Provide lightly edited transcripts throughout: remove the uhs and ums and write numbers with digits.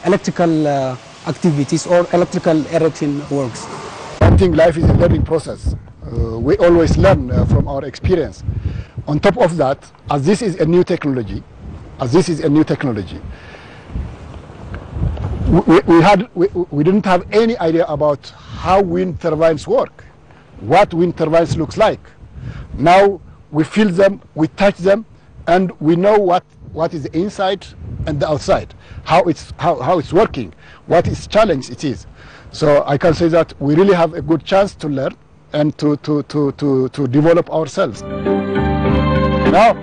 electrical activities or electrical erection works. I think life is a learning process. We always learn from our experience. On top of that, as this is a new technology, we didn't have any idea about how wind turbines work, what wind turbines looks like. Now we feel them, we touch them, and we know what is the inside and the outside, how it's working, what is challenge it is. So I can say that we really have a good chance to learn and to develop ourselves. Now,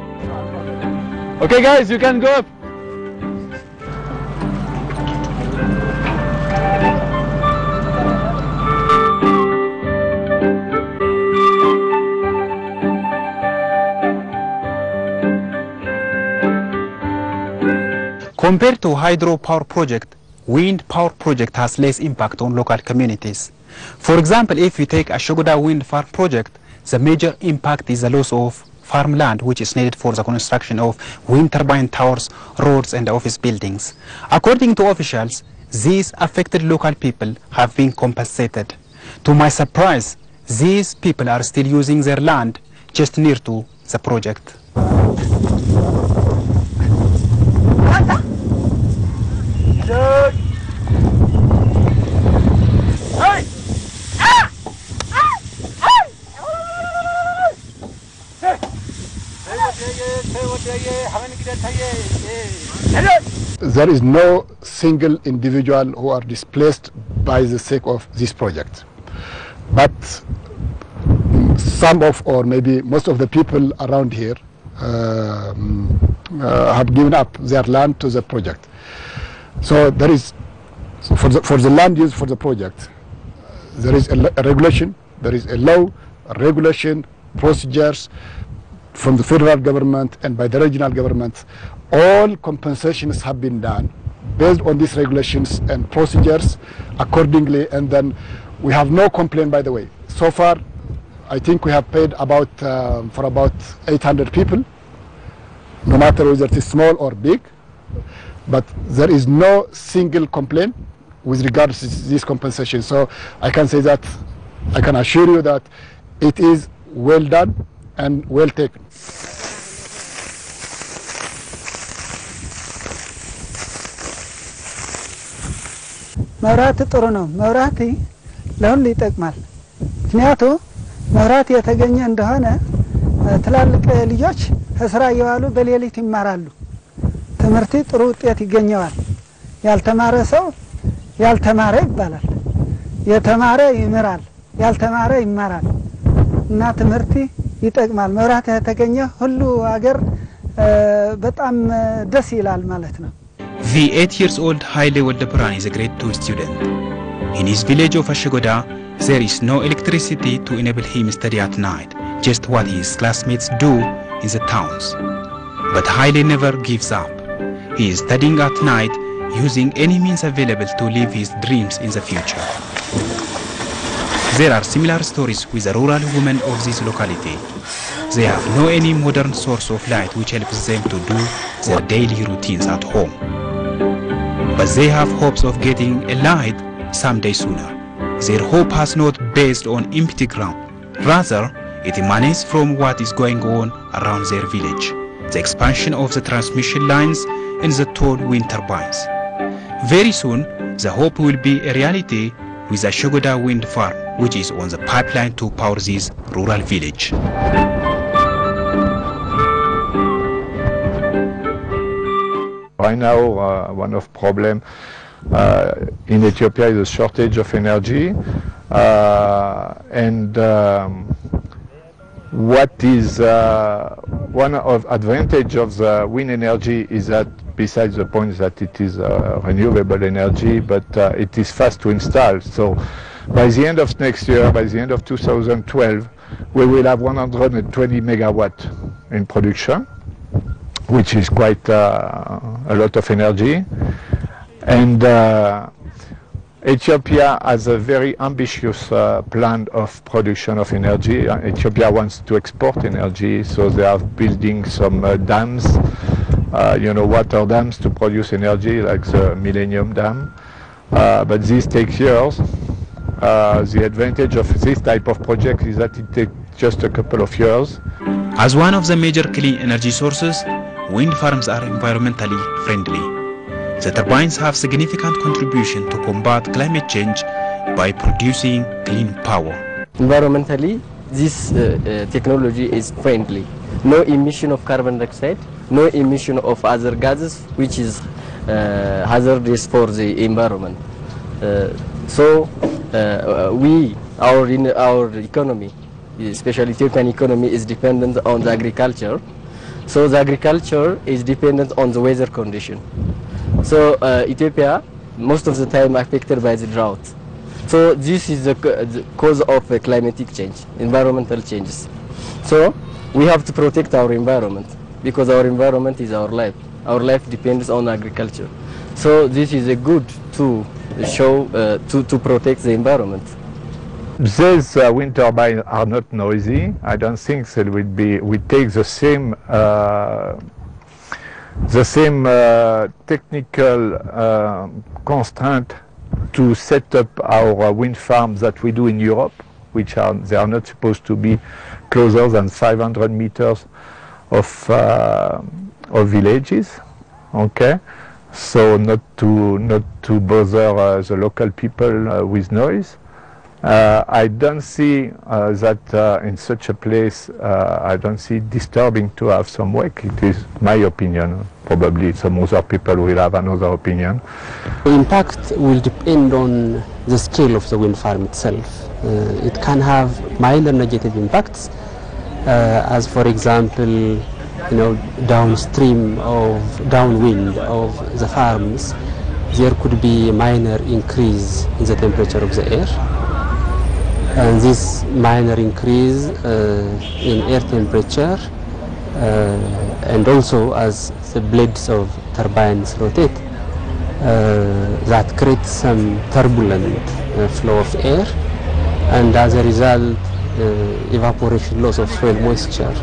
okay guys, you can go up. Compared to hydropower project, wind power project has less impact on local communities. For example, if we take a Shogoda wind farm project, the major impact is the loss of farmland which is needed for the construction of wind turbine towers, roads and office buildings. According to officials, these affected local people have been compensated. To my surprise, these people are still using their land just near to the project. There is no single individual who are displaced by the sake of this project, but some of, or maybe most of the people around here have given up their land to the project. So there is, for the land use for the project, there is a regulation, there is a law, a regulation, procedures from the federal government and by the regional government. All compensations have been done based on these regulations and procedures accordingly, and then we have no complaint, by the way. So far, I think we have paid about for about 800 people, no matter whether it is small or big, but there is no single complaint with regards to this compensation. So I can say that, I can assure you that it is well done and well taken. መብራት ጥሩ ነው። መብራት ለሁሉ ይጠቅማል። ምክንያቱ መብራት የተገኘ እንደሆነ ትላልቅ ልጆች ከስራ እየዋሉ በሌሊት ይማራሉ። ትምህርት ጥሩ ውጤት ይገኛዋል። ያልተማረ ሰው ያልተማረ ይባላል። የተማረ ይምራል፣ ያልተማረ ይማራል። እና ትምህርት ይጠቅማል። መብራት የተገኘ ሁሉ ሀገር በጣም ደስ ይላል ማለት ነው። The 8-year-old Haile Waldepuran is a grade 2 student. In his village of Ashogoda, there is no electricity to enable him study at night, just what his classmates do in the towns. But Haile never gives up. He is studying at night, using any means available to live his dreams in the future. There are similar stories with the rural women of this locality. They have no any modern source of light which helps them to do their daily routines at home. But they have hopes of getting a light someday sooner. Their hope has not based on empty ground. Rather, it emanates from what is going on around their village, the expansion of the transmission lines and the tall wind turbines. Very soon, the hope will be a reality with the Shogoda wind farm, which is on the pipeline to power this rural village. Right now, one of problem in Ethiopia is a shortage of energy, and what is one of advantage of the wind energy is that, besides the point that it is renewable energy, but it is fast to install. So by the end of next year, by the end of 2012, we will have 120 megawatt in production, which is quite a lot of energy. And Ethiopia has a very ambitious plan of production of energy. Ethiopia wants to export energy, so they are building some dams water dams to produce energy, like the Millennium Dam. But this takes years. The advantage of this type of project is that it takes just a couple of years. As one of the major clean energy sources, wind farms are environmentally friendly. The turbines have significant contribution to combat climate change by producing clean power. Environmentally, this technology is friendly. No emission of carbon dioxide, no emission of other gases, which is hazardous for the environment. Our economy, especially Ethiopian economy, is dependent on the agriculture. So the agriculture is dependent on the weather condition. So Ethiopia, most of the time affected by the drought. So this is the cause of climatic change, environmental changes. So we have to protect our environment because our environment is our life. Our life depends on agriculture. So this is a good to show to protect the environment. These wind turbines are not noisy. I don't think that we take the same technical constraint to set up our wind farms that we do in Europe, which they are not supposed to be closer than 500 meters of villages. Okay, so not to bother the local people with noise. I don't see that in such a place, I don't see it disturbing to have some wake. It is my opinion. Probably some other people will have another opinion. The impact will depend on the scale of the wind farm itself. It can have minor negative impacts, as for example, downstream downwind of the farms, there could be a minor increase in the temperature of the air. And this minor increase in air temperature and also as the blades of turbines rotate, that creates some turbulent flow of air, and as a result evaporation loss of soil moisture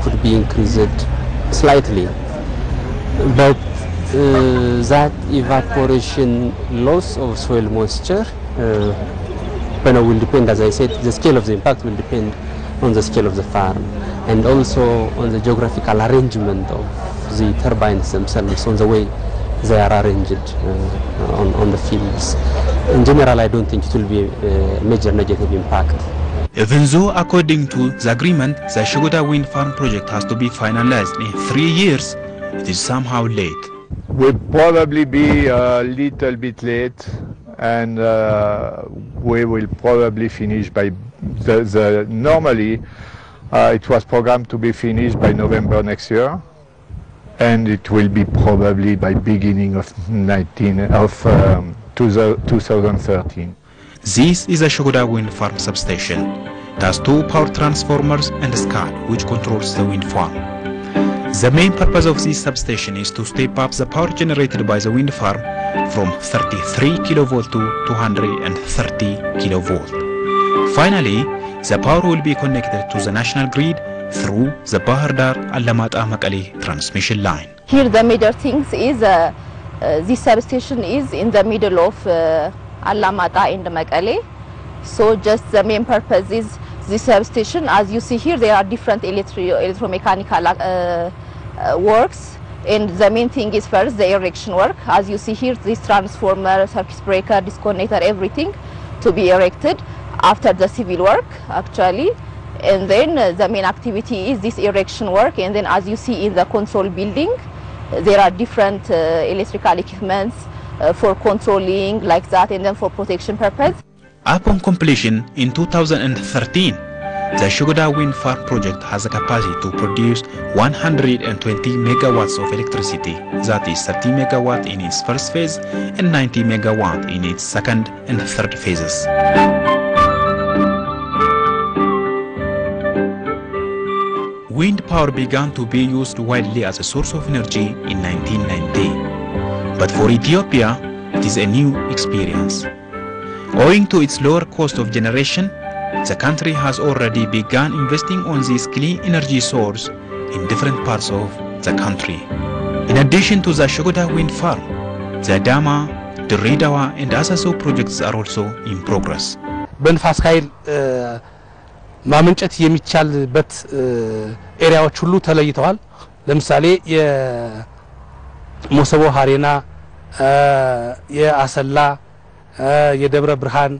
could be increased slightly. But that evaporation loss of soil moisture will depend, as I said, the scale of the impact will depend on the scale of the farm and also on the geographical arrangement of the turbines themselves, on the way they are arranged on the fields. In general, I don't think it will be a major negative impact. Even though, according to the agreement, the Shogoda wind farm project has to be finalized in 3 years, it is somehow late. We'll probably be a little bit late, and we will probably finish by normally it was programmed to be finished by November next year, and it will be probably by beginning of 2013. This is a Shogoda wind farm substation. It has 2 power transformers and a SCAD which controls the wind farm. The main purpose of this substation is to step up the power generated by the wind farm from 33 kV to 230 kV. Finally, the power will be connected to the national grid through the Bahar Dar Alamata Makale transmission line. Here the major things is this substation is in the middle of Alamata and Makale. So just the main purpose is this substation. As you see here, there are different electromechanical works, and the main thing is first the erection work. As you see here, this transformer, circuit breaker, disconnector, everything to be erected after the civil work actually. And then the main activity is this erection work, and then as you see in the control building, there are different electrical equipments for controlling like that, and then for protection purpose. Upon completion in 2013, the Shogoda wind farm project has a capacity to produce 120 megawatts of electricity, that is 30 megawatt in its first phase and 90 megawatt in its second and third phases. Wind power began to be used widely as a source of energy in 1990. But for Ethiopia, it is a new experience. Owing to its lower cost of generation, the country has already begun investing on this clean energy source in different parts of the country. In addition to the Shogoda wind farm, the Adama, Dirredawa and Asaso projects are also in progress. በንፋስ ኃይል ማመንጨት የሚቻልበት ኤሪያዎች ሁሉ ተለይተዋል። ለምሳሌ የሞሰቦ ሃሬና የአሰላ የደብረ ብርሃን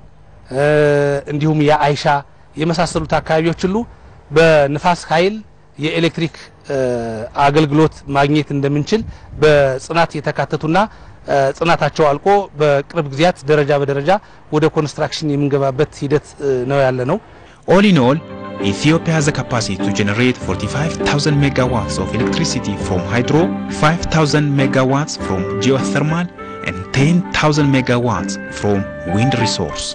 እንዲሁም የአይሻ የመሳሰሉት አካባቢዎች ሁሉ በንፋስ ኃይል የኤሌክትሪክ አገልግሎት ማግኘት እንደምንችል በጽናት የተካተቱና ጽናታቸው አልቆ በቅርብ ጊዜያት ደረጃ በደረጃ ወደ ኮንስትራክሽን የምንገባበት ሂደት ነው ያለነው። All in all, Ethiopia has the capacity to generate 45,000 megawatts of electricity from hydro, 5,000 megawatts from geothermal, and 10,000 megawatts from wind resource.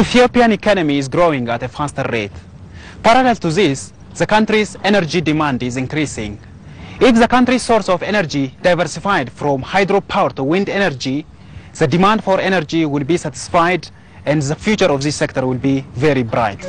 Ethiopian economy is growing at a faster rate. Parallel to this, the country's energy demand is increasing. If the country's source of energy diversified from hydropower to wind energy, the demand for energy will be satisfied and the future of this sector will be very bright.